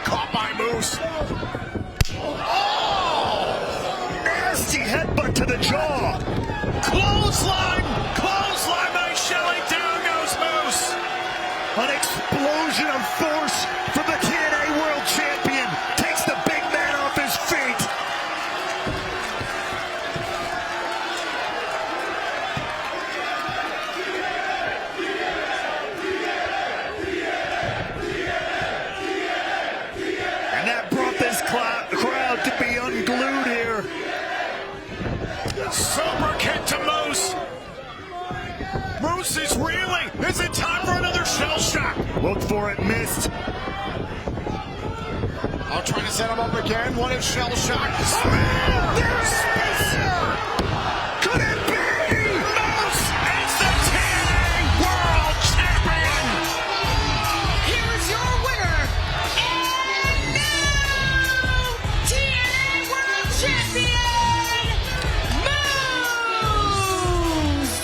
caught by Moose. Oh! Nasty headbutt to the jaw. Clothesline by Shelley. Down goes Moose. An explosion of force from the TNA World Champion. Takes the big man off his feet. And that brought this crowd to be unglued here. Super kick to Moose. Moose is reeling. Is it time for another shell shock? Look for it, missed. I'll try to set him up again. What is shell shock? Spear! Could it be? Moose is the TNA World Champion. Here is your winner and new TNA World Champion, Moose!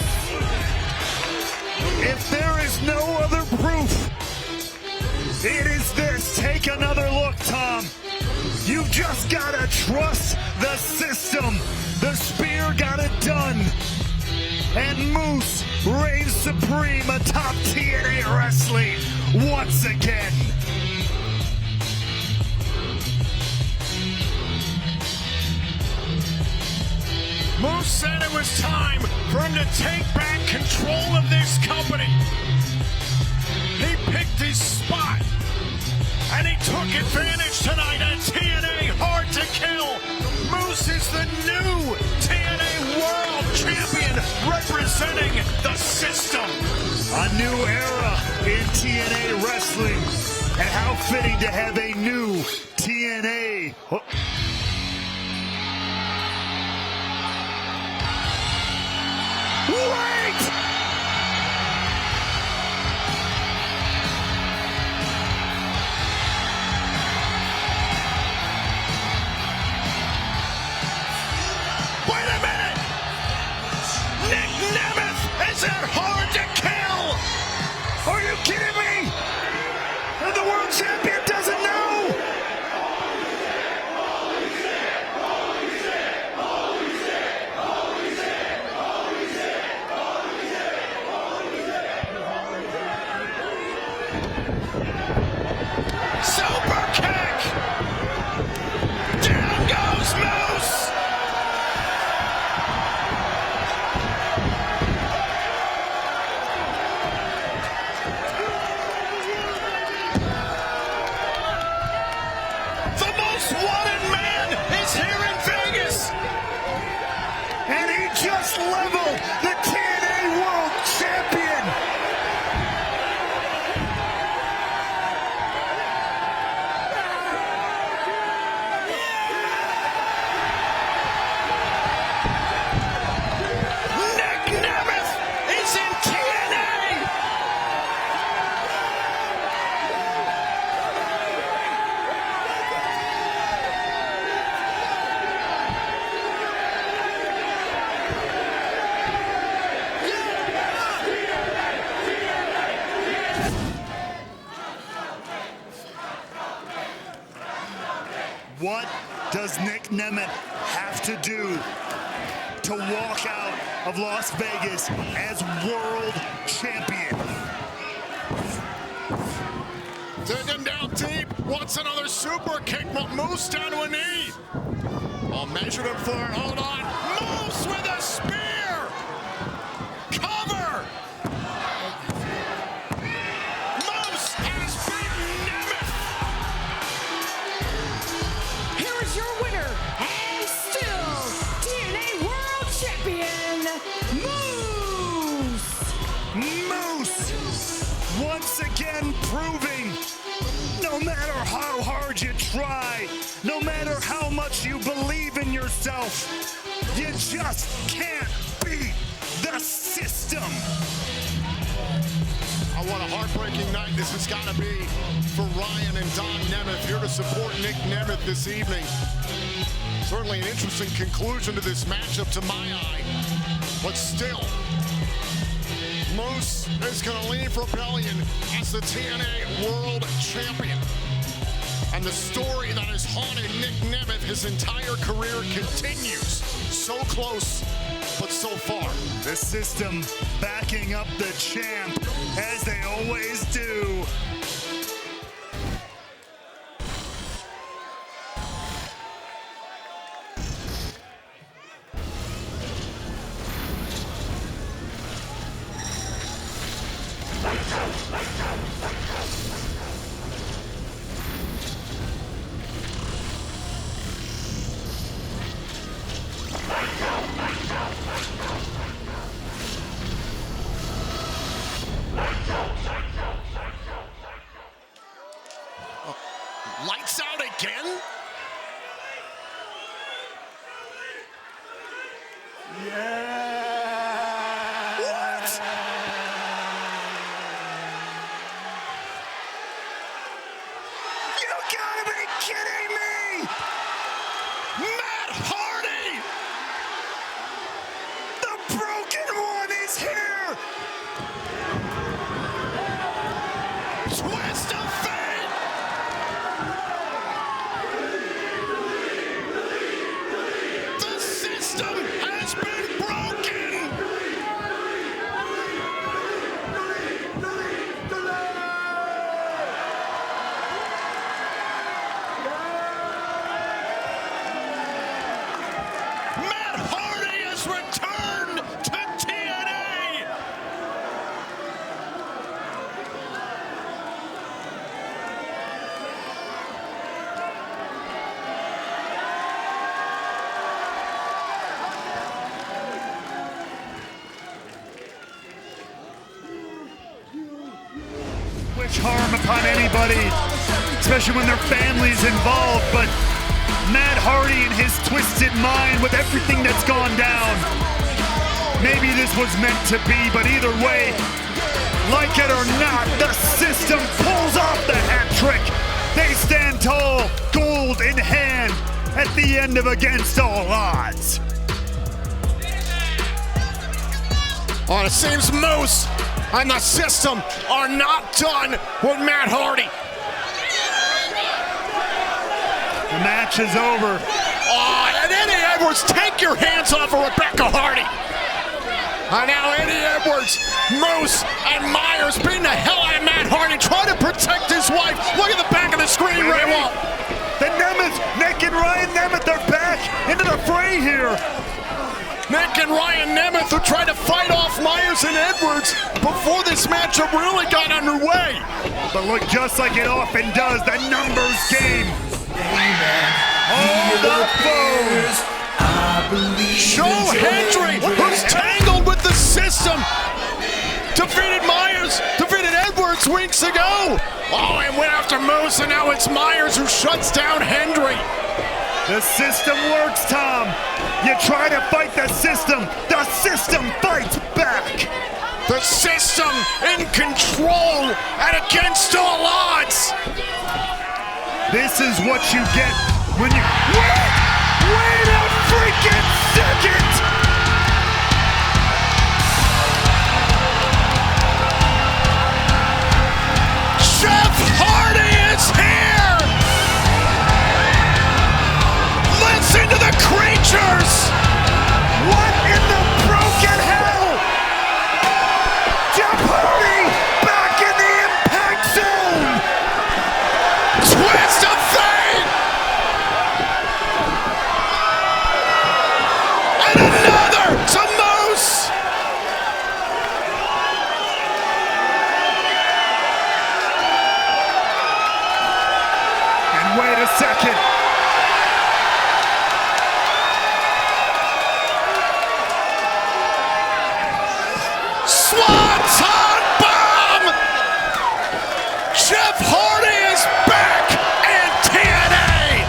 If there is no other proof, it is this. Take another look, Tom. You've just got to trust the system. The spear got it done. And Moose reigns supreme atop TNA Wrestling once again. Moose said it was time for him to take back control of this company. He picked his spot, and he took advantage tonight at TNA Hard to Kill. Moose is the new TNA World Champion, representing the system. A new era in TNA Wrestling. And how fitting to have a new TNA. Oh. Wait! Wait a minute! Nick Nemeth is at Hard to Kill! Are you kidding me? And the world champion doesn't know? Super kick! Down goes Moose! The most wanted man is here in Vegas! And he just leveled the TNA World Champion. Nick Nemeth is in TNA! What does Nick Nemeth have to do to walk out of Las Vegas as world champion? Digging down deep, wants another super kick, but Moose down to a knee. Oh, measured him for it, hold on. Moose with a spear! Cover! Moose has beaten Nemeth! Here is your winner and still TNA World Champion, Moose! Moose, once again proving no matter how hard you try, no matter how much you believe in yourself, you just can't beat the system. Oh, what a heartbreaking night this has got to be for Ryan and Don Nemeth, here to support Nick Nemeth this evening. Certainly an interesting conclusion to this matchup to my eye, but still, Moose is going to leave Rebellion as the TNA World Champion. And the story that has haunted Nick Nemeth his entire career continues. So close, but so far. The system backing up the champ, as they always do. Lights out again? What? You gotta be kidding me! Matt Hardy! The broken one is here! Twist of fate! The system has been broken! Matt Hardy has returned to TNA! Wish harm upon anybody, especially when their family's involved, but Matt Hardy and his twisted mind with everything that's gone down. Maybe this was meant to be, but either way, like it or not, the system pulls off the hat trick. They stand tall, gold in hand, at the end of Against All Odds. Oh, it seems Moose and the system are not done with Matt Hardy. The match is over. Oh, and Eddie Edwards, take your hands off of Rebecca Hardy. And now Eddie Edwards, Moose, and Myers beating the hell out of Matt Hardy, trying to protect his wife. Look at the back of the screen, Ray Wall. The Nemeth, Nick and Ryan Nemeth are back into the fray here. Nick and Ryan Nemeth who tried to fight off Myers and Edwards before this matchup really got underway. But look, just like it often does, the numbers game. All the foes. Joe Hendry, who's tangled with the system, defeated Myers, defeated Edwards weeks ago. Oh, and went after Moose, and now it's Myers who shuts down Hendry. The system works, Tom. You try to fight the system fights back. The system in control and against all odds. This is what you get when you... Wait a freaking second! Jeff Hardy is here! Listen to the creatures! What in the broken hell? Jeff Hardy back in the impact zone! Twist of fate! And another to Moose! And wait a second. Swanton bomb! Jeff Hardy is back in TNA!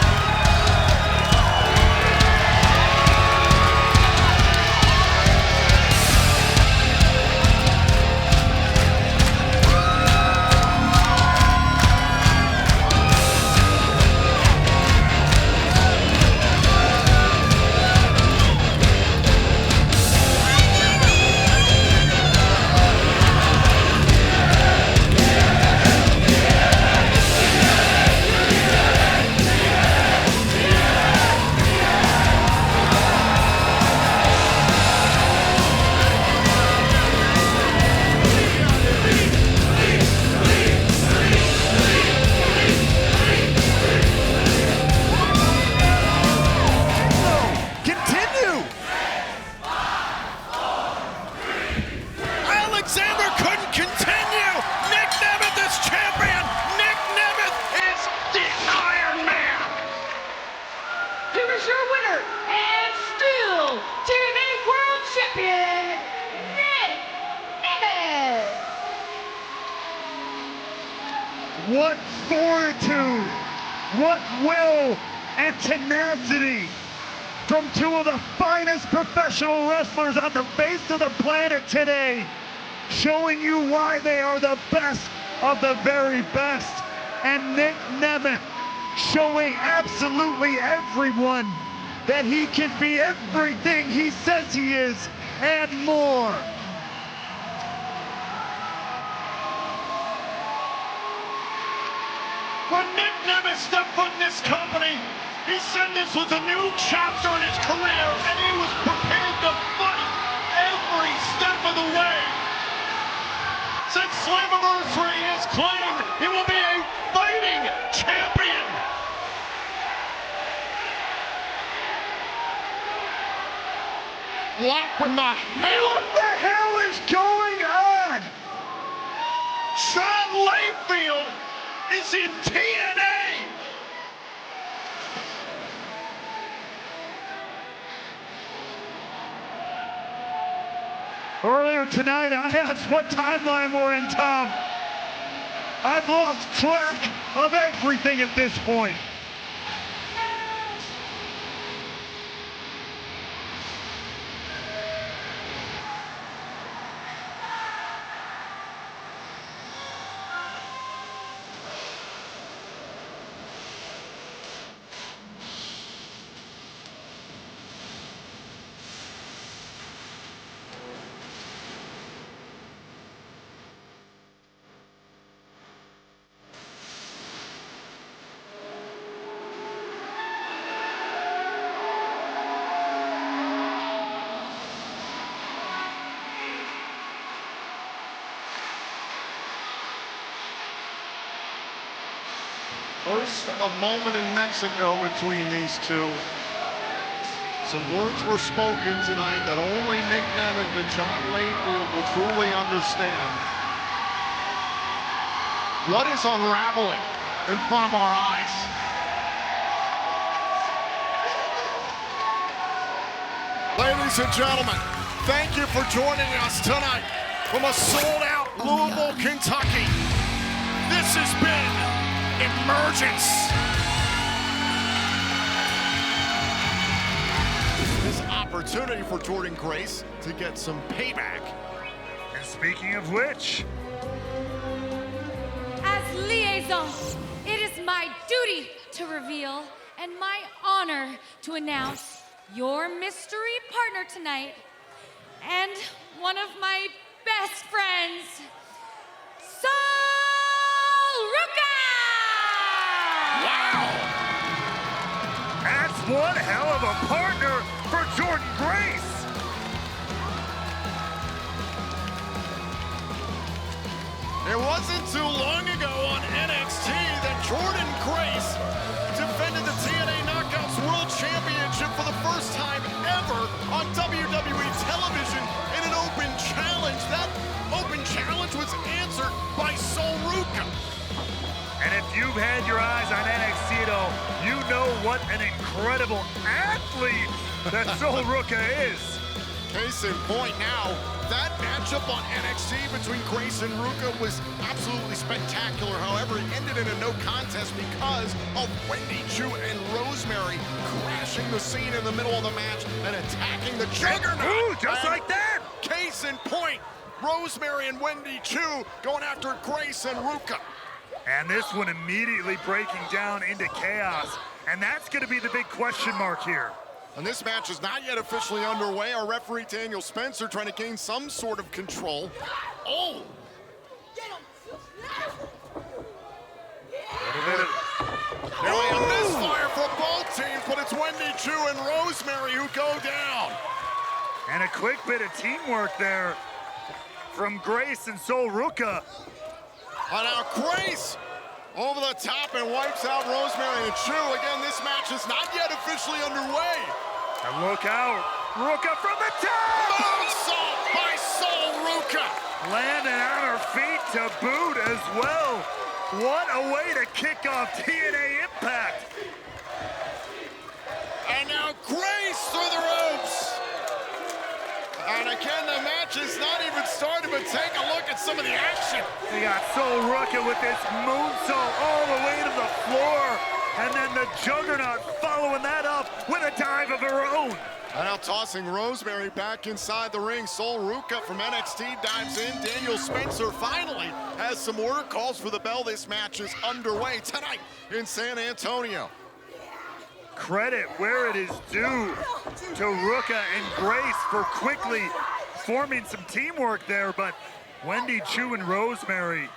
fortitude, what will and tenacity from two of the finest professional wrestlers on the face of the planet today, showing you why they are the best of the very best. And Nick Nemeth showing absolutely everyone that he can be everything he says he is and more. When Nick Nemeth stepped foot in this company, he said this was a new chapter in his career, and he was prepared to fight every step of the way. Since Slammiversary, he has claimed he will be a fighting champion. What the hell is going on? Sean Layfield is in TNA. Earlier tonight, I asked what timeline we're in, Tom. I've lost track of everything at this point. First, a moment in Mexico between these two. Some words were spoken tonight that only Nick Nemeth and John Layfield will truly understand. What is unraveling in front of our eyes? Ladies and gentlemen, thank you for joining us tonight from a sold-out Louisville, Kentucky. This has been Emergence. This opportunity for Jordan Grace to get some payback. And speaking of which, As liaison, it is my duty to reveal and my honor to announce your mystery partner tonight and one of my best friends, Ruca! Wow! that's one hell of a partner for Jordan Grace. It wasn't too long ago on NXT that Jordan Grace defended the TNA Knockouts World Championship for the first time ever on WWE television in an open challenge. That open challenge was answered by Ruca. And if you've had your eyes on NXT at all, you know what an incredible athlete that Ruca is. Case in point now, that matchup on NXT between Grace and Ruca was absolutely spectacular. However, it ended in a no contest because of Wendy Chu and Rosemary crashing the scene in the middle of the match and attacking the Juggernaut. Ooh, just like that. Case in point, Rosemary and Wendy Chu going after Grace and Ruca. And this one immediately breaking down into chaos. And that's going to be the big question mark here. And this match is not yet officially underway. Our referee, Daniel Spencer, trying to gain some sort of control. Oh! Here we have misfire for both teams, but it's Wendy Chu and Rosemary who go down. And a quick bit of teamwork there from Grace and Ruca. And now Grace over the top and wipes out Rosemary and Chu. Again, this match is not yet officially underway. And look out, Ruca from the top! Moonsault by Ruca. Landing on her feet to boot as well. What a way to kick off TNA Impact. And now Grace through the ropes. And again, the match match is not even started, but take a look at some of the action. They got Sol Ruca with this moonsault all the way to the floor. And then the Juggernaut following that up with a dive of her own. And now tossing Rosemary back inside the ring. Sol Ruca from NXT dives in. Daniel Spencer finally has some order calls for the bell. This match is underway tonight in San Antonio. Credit where it is due to Ruca and Grace for quickly forming some teamwork there, but Wendy Chu and Rosemary,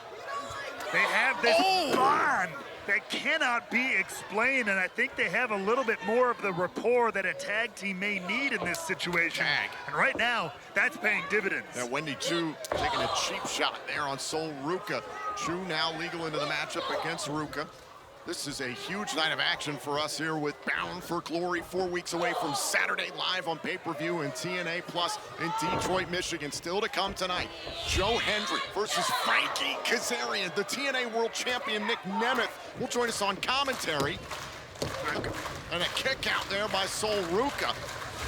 they have this bond that cannot be explained, and I think they have a little bit more of the rapport that a tag team may need in this situation. And right now, that's paying dividends. Yeah, Wendy Chu taking a cheap shot there on Sol Ruca. Chu now legal into the matchup against Ruca. This is a huge night of action for us here with Bound for Glory, 4 weeks away from Saturday, live on pay-per-view and TNA Plus in Detroit, Michigan. Still to come tonight, Joe Hendry versus Frankie Kazarian. The TNA World Champion Nick Nemeth will join us on commentary. And a kick out there by Sol Ruca.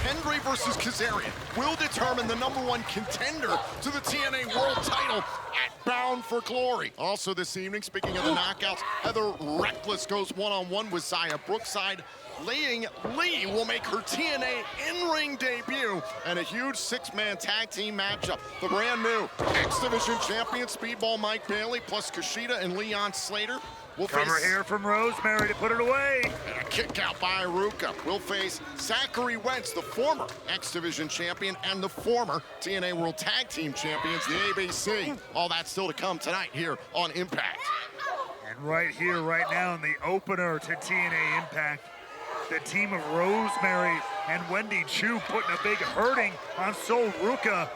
Hendry versus Kazarian will determine the #1 contender to the TNA World title at Bound for Glory. Also this evening, speaking of the knockouts, Heather Reckless goes one-on-one with Zaya Brookside. Laying Lee will make her TNA in-ring debut and a huge 6-man tag team matchup. The brand new X Division champion Speedball Mike Bailey plus Kushida and Leon Slater will face... Cover here from Rosemary to put it away. And a kick out by Ruca. Will face Zachary Wentz, the former X Division champion and the former TNA World Tag Team champions, the ABC. All that's still to come tonight here on Impact. And right here, right now in the opener to TNA Impact, the team of Rosemary and Wendy Chu putting a big hurting on Sol Ruca,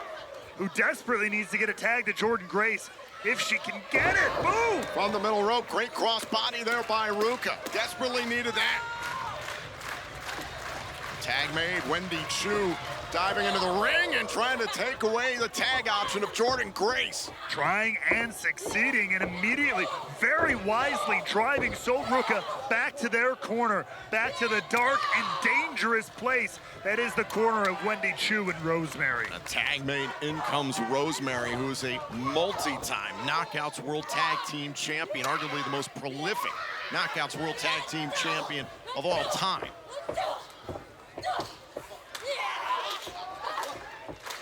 who desperately needs to get a tag to Jordan Grace. If she can get it, boom! From the middle rope, great cross body there by Ruca. Desperately needed that. Tag made, Wendy Chu diving into the ring and trying to take away the tag option of Jordan Grace. Trying and succeeding, and immediately, very wisely driving Sol Ruca back to their corner, back to the dark and dangerous place that is the corner of Wendy Chu and Rosemary. A tag made, in comes Rosemary, who is a multi-time Knockouts World Tag Team champion, arguably the most prolific Knockouts World Tag Team champion of all time.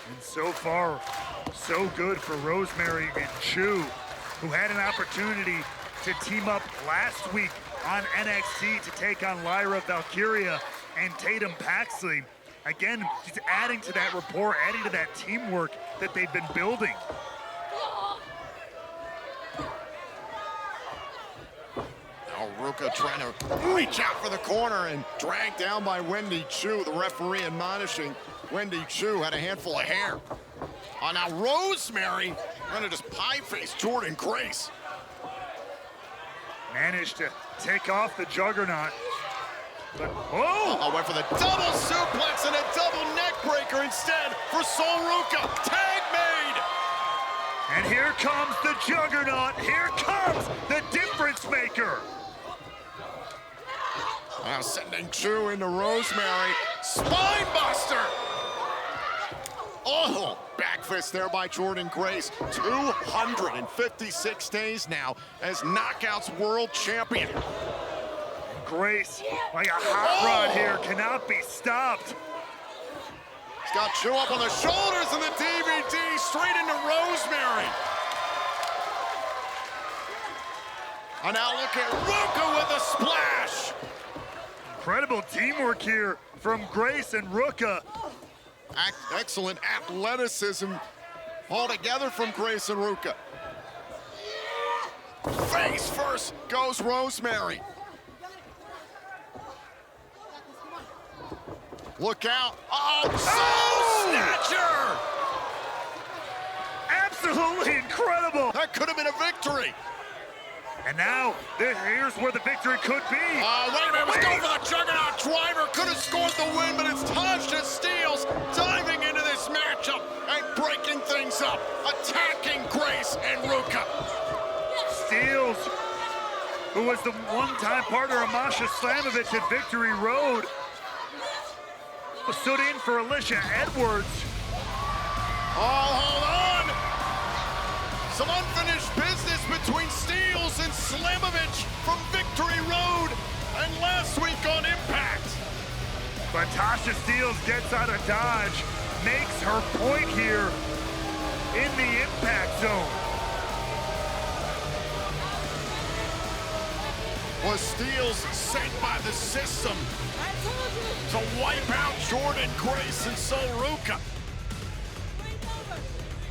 And so far, so good for Rosemary and Chu, who had an opportunity to team up last week on NXT to take on Lyra Valkyria and Tatum Paxley. Again, she's adding to that rapport, adding to that teamwork that they've been building. Now Ruca trying to reach out for the corner and dragged down by Wendy Chu. The referee admonishing Wendy Chu had a handful of hair. Now Rosemary trying to just pie-face Jordan Grace. Managed to take off the Juggernaut. But, oh! Went for the double suplex and a double neck breaker instead for Sol Ruca. Tag made! And here comes the Juggernaut. Here comes the difference maker. Now sending Chu into Rosemary. Spine buster! Oh, back fist there by Jordan Grace. 256 days now as Knockouts World Champion. Grace, like a hot rod here, cannot be stopped. He's got Chu up on the shoulders and the DVD straight into Rosemary. And now look at Ruca with a splash. Incredible teamwork here from Grace and Ruca. Excellent athleticism all together from Grace and Ruca. Face first goes Rosemary. Look out. Oh, Snatcher! Absolutely incredible. That could have been a victory. And now, here's where the victory could be. Wait a minute, let's go for the Juggernaut driver. Could have scored the win, but it's Tasha Steelz diving into this matchup and breaking things up, attacking Grace and Ruca. Steelz, who was the one-time partner of Masha Slamovich at Victory Road, stood in for Alicia Edwards. Oh, hold on! Some unfinished business between Steels and Slamovich from Victory Road and last week on Impact. But Tasha Steels gets out of dodge, makes her point here in the impact zone. Was Steels sent by the system to wipe out Jordan Grace and Sol Ruca.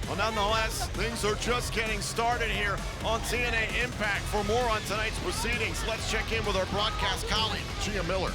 Well, nonetheless, things are just getting started here on TNA Impact. For more on tonight's proceedings, let's check in with our broadcast colleague, Gia Miller.